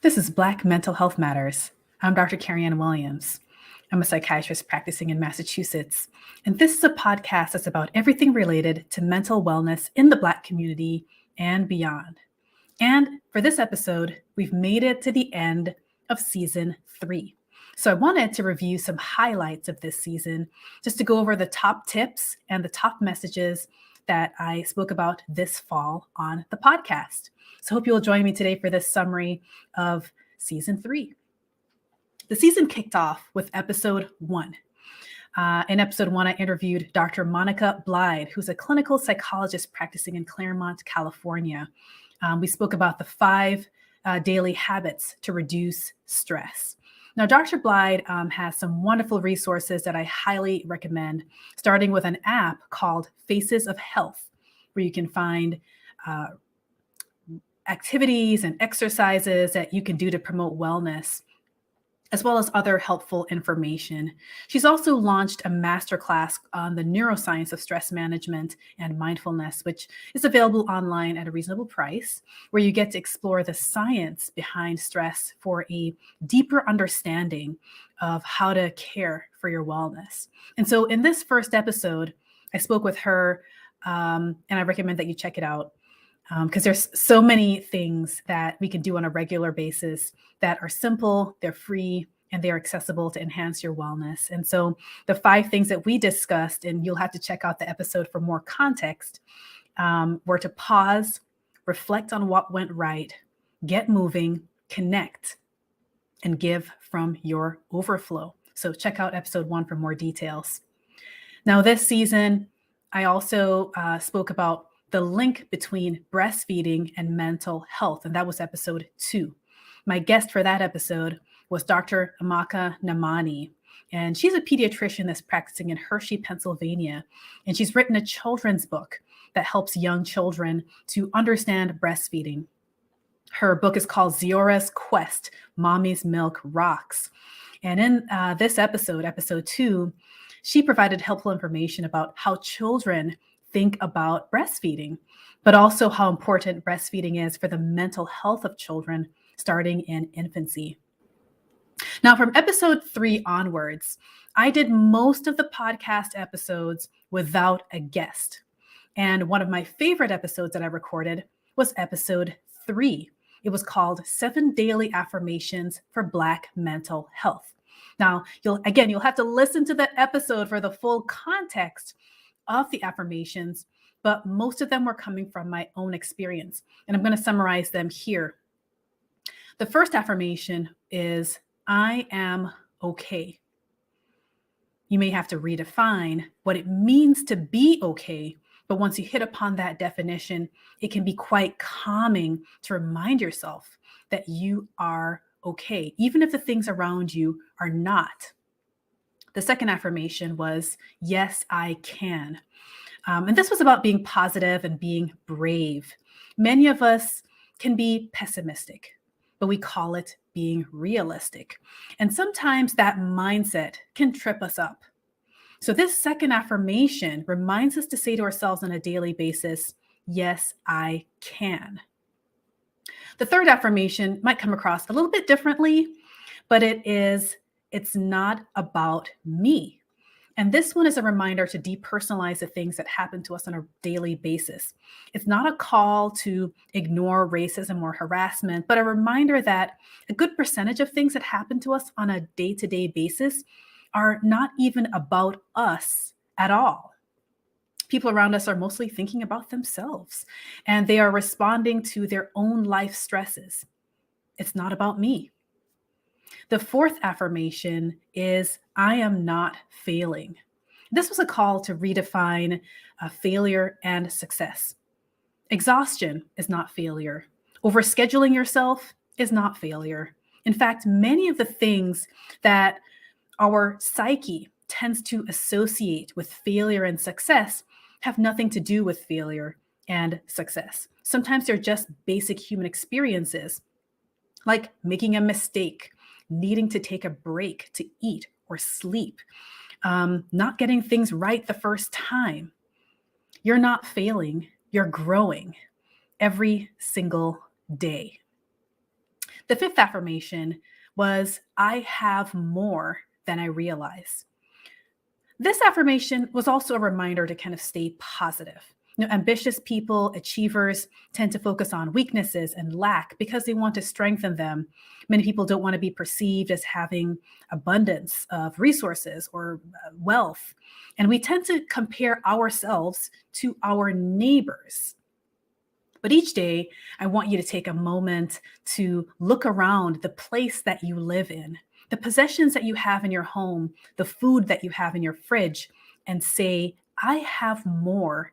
This is Black Mental Health Matters. I'm Dr. Kerry-Ann Williams. I'm a psychiatrist practicing in Massachusetts, and this is a podcast that's about everything related to mental wellness in the Black community and beyond. And for this episode, we've made it to the end of season 3. So I wanted to review some highlights of this season, just to go over the top tips and the top messages that I spoke about this fall on the podcast. So I hope you'll join me today for this summary of season 3. The season kicked off with episode 1. In episode 1, I interviewed Dr. Monica Blyde, who's a clinical psychologist practicing in Claremont, California. We spoke about the 5 daily habits to reduce stress. Now, Dr. Blyde has some wonderful resources that I highly recommend, starting with an app called Faces of Health, where you can find activities and exercises that you can do to promote wellness, as well as other helpful information. She's also launched a masterclass on the neuroscience of stress management and mindfulness, which is available online at a reasonable price, where you get to explore the science behind stress for a deeper understanding of how to care for your wellness. And so in this first episode, I spoke with her, and I recommend that you check it out. Because there's so many things that we can do on a regular basis that are simple, they're free, and they're accessible to enhance your wellness. And so the 5 things that we discussed, and you'll have to check out the episode for more context, were to pause, reflect on what went right, get moving, connect, and give from your overflow. So check out episode 1 for more details. Now, this season, I also spoke about the link between breastfeeding and mental health, and that was episode 2. My guest for that episode was Dr. Amaka Namani, and she's a pediatrician that's practicing in Hershey, Pennsylvania, and she's written a children's book that helps young children to understand breastfeeding. Her book is called Ziora's Quest, Mommy's Milk Rocks. And in this episode, episode 2, she provided helpful information about how children think about breastfeeding, but also how important breastfeeding is for the mental health of children starting in infancy. Now, from episode 3 onwards, I did most of the podcast episodes without a guest. And one of my favorite episodes that I recorded was episode 3. It was called 7 Daily Affirmations for Black Mental Health. Now, you'll have to listen to that episode for the full context of the affirmations, but most of them were coming from my own experience. And I'm going to summarize them here. The first affirmation is, I am okay. You may have to redefine what it means to be okay, but once you hit upon that definition, it can be quite calming to remind yourself that you are okay, even if the things around you are not. The second affirmation was, yes, I can. And this was about being positive and being brave. Many of us can be pessimistic, but we call it being realistic. And sometimes that mindset can trip us up. So this second affirmation reminds us to say to ourselves on a daily basis, yes, I can. The third affirmation might come across a little bit differently, but it's not about me. And this one is a reminder to depersonalize the things that happen to us on a daily basis. It's not a call to ignore racism or harassment, but a reminder that a good percentage of things that happen to us on a day-to-day basis are not even about us at all. People around us are mostly thinking about themselves, and they are responding to their own life stresses. It's not about me. The fourth affirmation is, I am not failing. This was a call to redefine failure and success. Exhaustion is not failure. Overscheduling yourself is not failure. In fact, many of the things that our psyche tends to associate with failure and success have nothing to do with failure and success. Sometimes they're just basic human experiences, like making a mistake, needing to take a break to eat or sleep, not getting things right the first time. You're not failing, you're growing every single day. The fifth affirmation was, I have more than I realize. This affirmation was also a reminder to kind of stay positive. Ambitious people, achievers, tend to focus on weaknesses and lack because they want to strengthen them. Many people don't want to be perceived as having abundance of resources or wealth. And we tend to compare ourselves to our neighbors. But each day, I want you to take a moment to look around the place that you live in, the possessions that you have in your home, the food that you have in your fridge, and say, I have more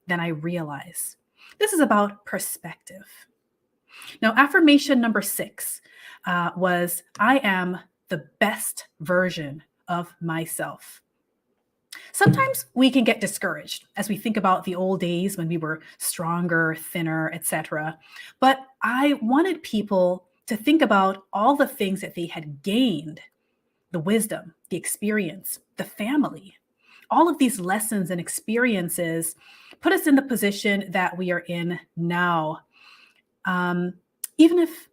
than I realize. This is about perspective. Now, affirmation number 6 was, I am the best version of myself. Sometimes we can get discouraged as we think about the old days when we were stronger, thinner, etc. But I wanted people to think about all the things that they had gained, the wisdom, the experience, the family. All of these lessons and experiences put us in the position that we are in now. Even if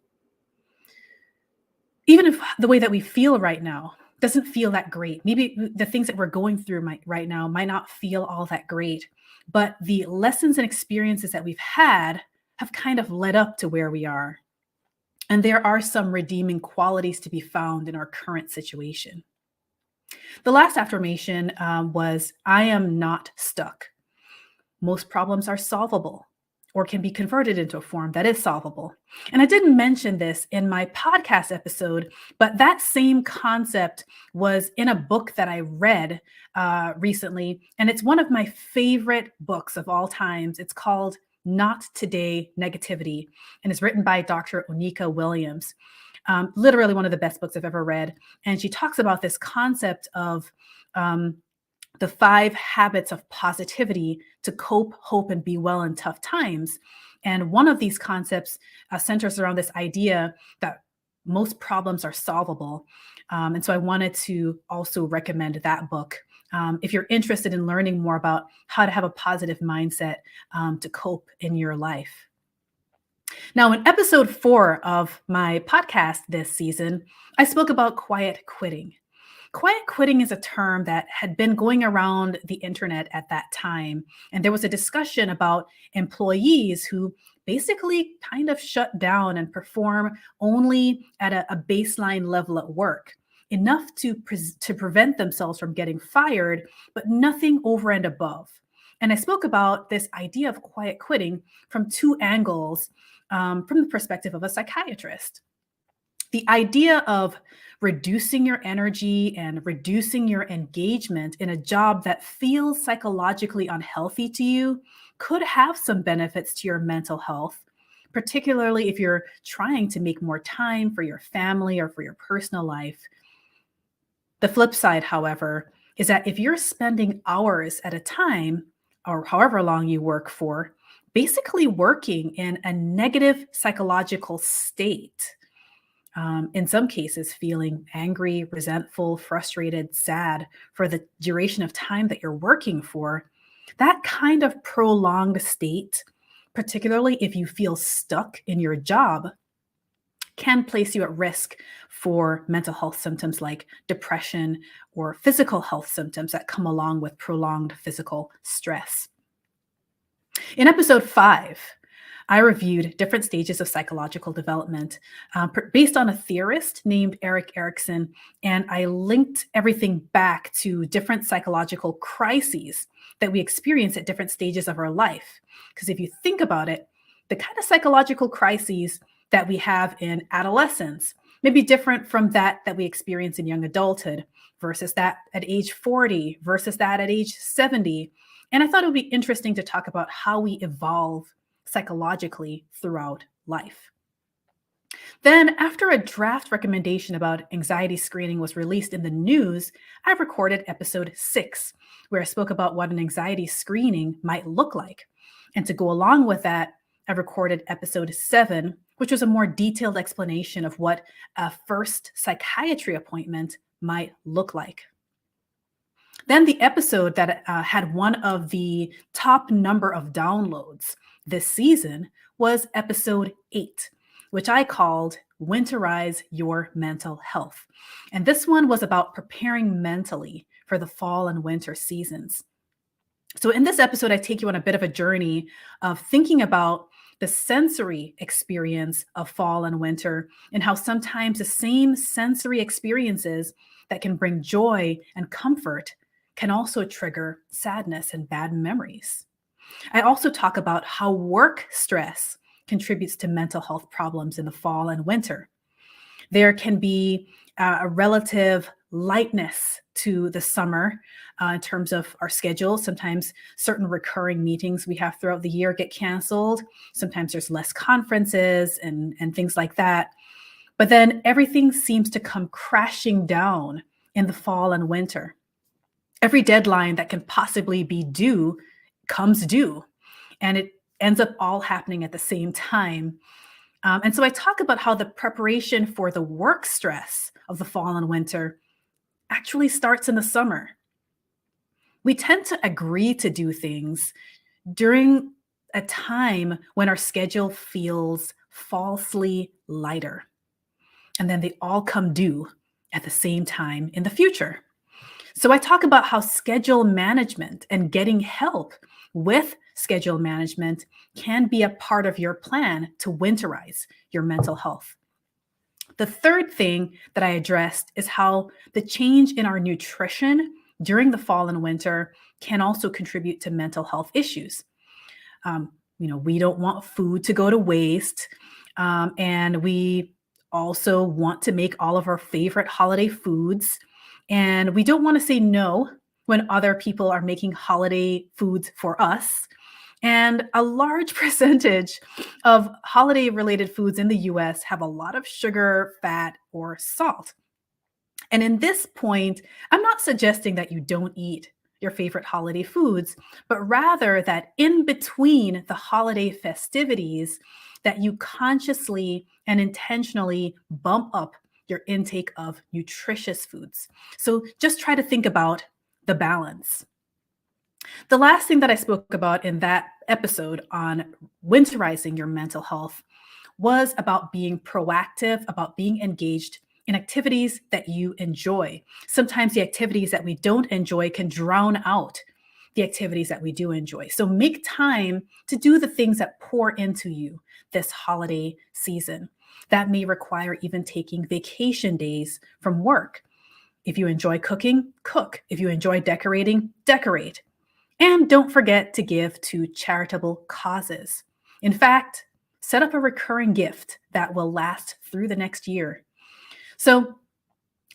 the way that we feel right now doesn't feel that great. Maybe the things that we're going through right now might not feel all that great, but the lessons and experiences that we've had have kind of led up to where we are. And there are some redeeming qualities to be found in our current situation. The last affirmation was, I am not stuck. Most problems are solvable or can be converted into a form that is solvable. And I didn't mention this in my podcast episode, but that same concept was in a book that I read recently. And it's one of my favorite books of all times. It's called Not Today Negativity, and it's written by Dr. Onika Williams. Literally one of the best books I've ever read. And she talks about this concept of the 5 habits of positivity to cope, hope, and be well in tough times. And one of these concepts centers around this idea that most problems are solvable. And so I wanted to also recommend that book. If you're interested in learning more about how to have a positive mindset to cope in your life. Now, in episode 4 of my podcast this season, I spoke about quiet quitting. Quiet quitting is a term that had been going around the internet at that time. And there was a discussion about employees who basically kind of shut down and perform only at a baseline level at work, enough to prevent themselves from getting fired, but nothing over and above. And I spoke about this idea of quiet quitting from 2 angles, from the perspective of a psychiatrist. The idea of reducing your energy and reducing your engagement in a job that feels psychologically unhealthy to you could have some benefits to your mental health, particularly if you're trying to make more time for your family or for your personal life. The flip side, however, is that if you're spending hours at a time, or however long you work for, basically working in a negative psychological state, in some cases feeling angry, resentful, frustrated, sad for the duration of time that you're working for, that kind of prolonged state, particularly if you feel stuck in your job, can place you at risk for mental health symptoms like depression or physical health symptoms that come along with prolonged physical stress. In episode 5, I reviewed different stages of psychological development based on a theorist named Erik Erikson, and I linked everything back to different psychological crises that we experience at different stages of our life. Because if you think about it, the kind of psychological crises that we have in adolescence may be different from that we experience in young adulthood versus that at age 40 versus that at age 70. And I thought it would be interesting to talk about how we evolve psychologically throughout life. Then, after a draft recommendation about anxiety screening was released in the news, I recorded episode 6, where I spoke about what an anxiety screening might look like. And to go along with that, I recorded episode 7, which was a more detailed explanation of what a first psychiatry appointment might look like. Then the episode that had one of the top number of downloads this season was episode 8, which I called Winterize Your Mental Health. And this one was about preparing mentally for the fall and winter seasons. So, in this episode, I take you on a bit of a journey of thinking about the sensory experience of fall and winter, and how sometimes the same sensory experiences that can bring joy and comfort can also trigger sadness and bad memories. I also talk about how work stress contributes to mental health problems in the fall and winter. There can be a relative lightness to the summer in terms of our schedule. Sometimes certain recurring meetings we have throughout the year get canceled. Sometimes there's less conferences and things like that. But then everything seems to come crashing down in the fall and winter. Every deadline that can possibly be due comes due, and it ends up all happening at the same time. And so I talk about how the preparation for the work stress of the fall and winter actually starts in the summer. We tend to agree to do things during a time when our schedule feels falsely lighter, and then they all come due at the same time in the future. So I talk about how schedule management and getting help with schedule management can be a part of your plan to winterize your mental health. The third thing that I addressed is how the change in our nutrition during the fall and winter can also contribute to mental health issues. We don't want food to go to waste, and we also want to make all of our favorite holiday foods. And we don't want to say no when other people are making holiday foods for us. And a large percentage of holiday related foods in the US have a lot of sugar, fat, or salt. And in this point, I'm not suggesting that you don't eat your favorite holiday foods, but rather that in between the holiday festivities, that you consciously and intentionally bump up your intake of nutritious foods. So just try to think about the balance. The last thing that I spoke about in that episode on winterizing your mental health was about being proactive, about being engaged in activities that you enjoy. Sometimes the activities that we don't enjoy can drown out the activities that we do enjoy. So make time to do the things that pour into you this holiday season. That may require even taking vacation days from work. If you enjoy cooking, cook. If you enjoy decorating, decorate. And don't forget to give to charitable causes. In fact, set up a recurring gift that will last through the next year. So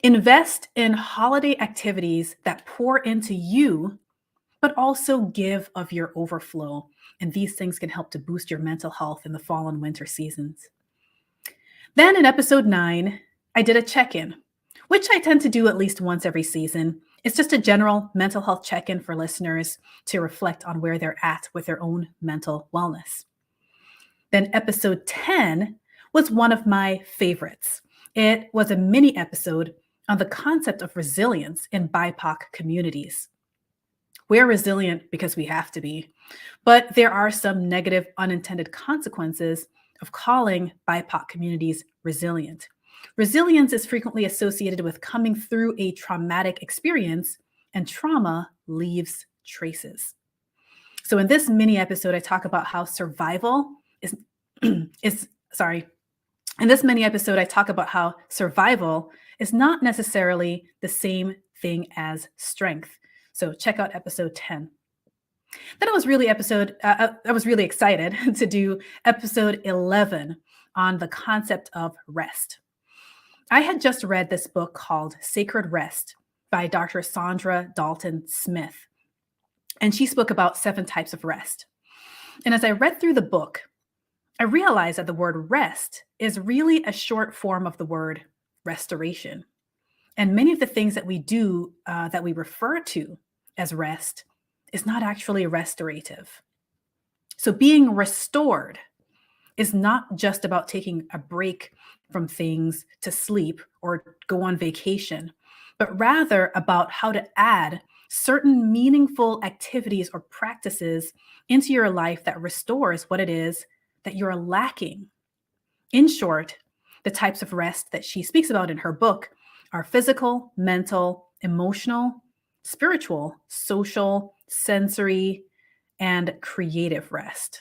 invest in holiday activities that pour into you, but also give of your overflow. And these things can help to boost your mental health in the fall and winter seasons. Then in episode 9, I did a check-in, which I tend to do at least once every season. It's just a general mental health check-in for listeners to reflect on where they're at with their own mental wellness. Then episode 10 was one of my favorites. It was a mini episode on the concept of resilience in BIPOC communities. We're resilient because we have to be, but there are some negative unintended consequences of calling BIPOC communities resilient. Resilience is frequently associated with coming through a traumatic experience, and trauma leaves traces. So in this mini episode, I talk about how survival is in this mini episode, I talk about how survival is not necessarily the same thing as strength. So check out episode 10. Then I was really excited to do episode 11 on the concept of rest. I had just read this book called Sacred Rest by Dr. Sandra Dalton Smith, and she spoke about 7 types of rest. And as I read through the book, I realized that the word rest is really a short form of the word restoration. And many of the things that we do that we refer to as rest is not actually restorative. So being restored is not just about taking a break from things to sleep or go on vacation, but rather about how to add certain meaningful activities or practices into your life that restores what it is that you're lacking. In short, The types of rest that she speaks about in her book are physical, mental, emotional, spiritual, social, sensory, and creative rest.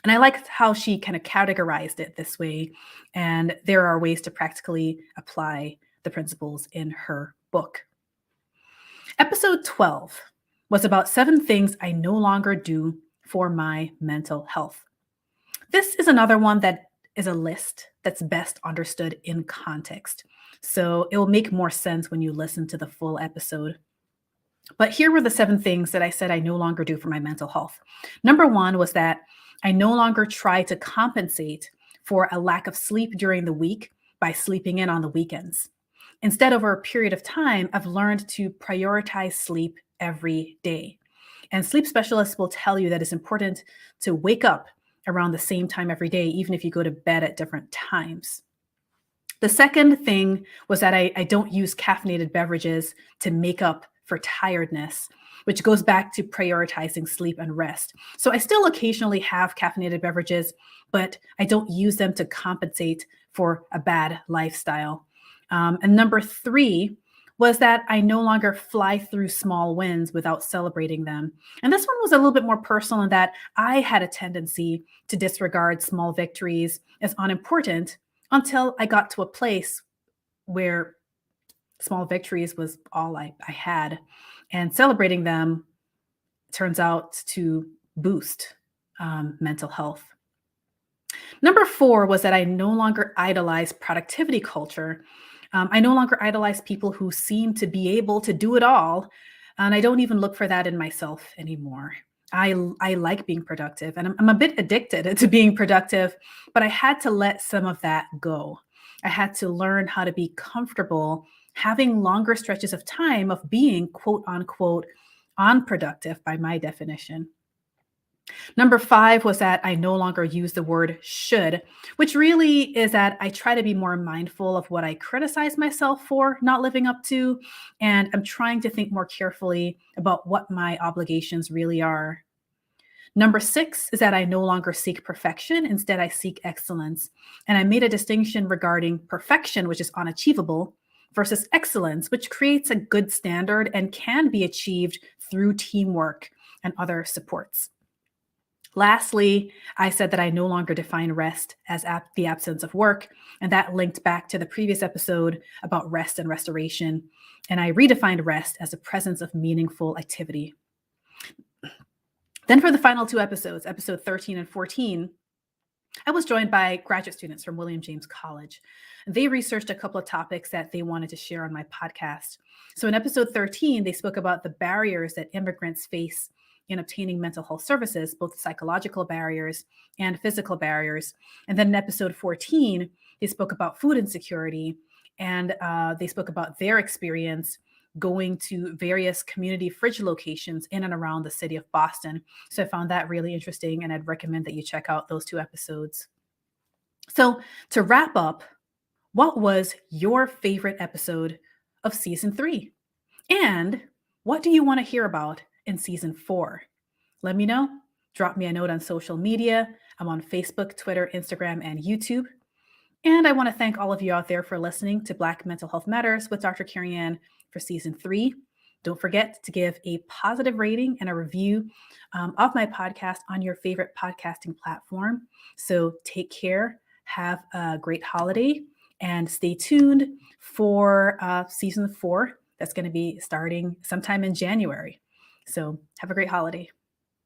And I liked how she kind of categorized it this way. And there are ways to practically apply the principles in her book. Episode 12 was about 7 things I no longer do for my mental health. This is another one that is a list that's best understood in context. So it will make more sense when you listen to the full episode. But here were the 7 things that I said I no longer do for my mental health. Number 1 was that I no longer try to compensate for a lack of sleep during the week by sleeping in on the weekends. Instead, over a period of time, I've learned to prioritize sleep every day. And sleep specialists will tell you that it's important to wake up around the same time every day, even if you go to bed at different times. The second thing was that I don't use caffeinated beverages to make up for tiredness, which goes back to prioritizing sleep and rest. So I still occasionally have caffeinated beverages, but I don't use them to compensate for a bad lifestyle. And number 3 was that I no longer fly through small wins without celebrating them. And this one was a little bit more personal in that I had a tendency to disregard small victories as unimportant until I got to a place where small victories was all I had. And celebrating them turns out to boost mental health. Number 4 was that I no longer idolize productivity culture. I no longer idolize people who seem to be able to do it all. And I don't even look for that in myself anymore. I like being productive and I'm a bit addicted to being productive, but I had to let some of that go. I had to learn how to be comfortable having longer stretches of time of being quote unquote unproductive by my definition. Number 5 was that I no longer use the word should, which really is that I try to be more mindful of what I criticize myself for not living up to. And I'm trying to think more carefully about what my obligations really are. Number 6 is that I no longer seek perfection. Instead, I seek excellence. And I made a distinction regarding perfection, which is unachievable, versus excellence, which creates a good standard and can be achieved through teamwork and other supports. Lastly, I said that I no longer define rest as the absence of work, and that linked back to the previous episode about rest and restoration. And I redefined rest as the presence of meaningful activity. Then for the final 2 episodes, episode 13 and 14, I was joined by graduate students from William James College. They researched a couple of topics that they wanted to share on my podcast. So in episode 13, they spoke about the barriers that immigrants face in obtaining mental health services, both psychological barriers and physical barriers. And then in episode 14, they spoke about food insecurity and they spoke about their experience going to various community fridge locations in and around the city of Boston. So I found that really interesting, and I'd recommend that you check out those 2 episodes. So to wrap up, what was your favorite episode of season 3? And what do you want to hear about in season 4? Let me know. Drop me a note on social media. I'm on Facebook, Twitter, Instagram, and YouTube. And I want to thank all of you out there for listening to Black Mental Health Matters with Dr. Kerry-Ann for season 3. Don't forget to give a positive rating and a review of my podcast on your favorite podcasting platform. So take care, have a great holiday, and stay tuned for season 4 that's going to be starting sometime in January. So have a great holiday.